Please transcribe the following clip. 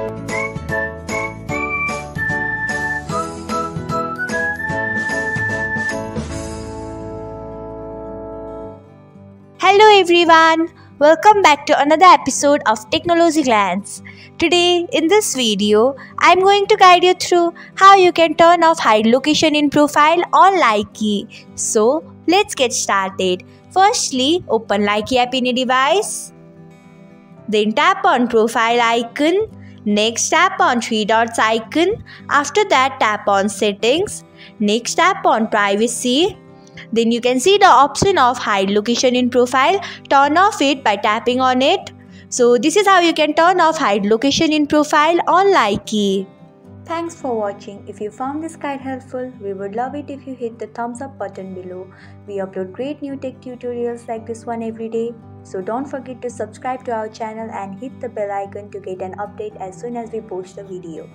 Hello everyone, welcome back to another episode of Technologyglance. Today in this video, I'm going to guide you through how you can turn off hide location in profile on Likee. So let's get started. Firstly, open Likee app in a device. Then tap on profile icon. Next tap on three dots icon. After that tap on settings. Next tap on privacy. Then you can see the option of hide location in profile. Turn off it by tapping on it. So this is how you can turn off hide location in profile on Likee. Thanks for watching. If you found this guide helpful, we would love it if you hit the thumbs up button below. We upload great new tech tutorials like this one every day. So don't forget to subscribe to our channel and hit the bell icon to get an update as soon as we post a video.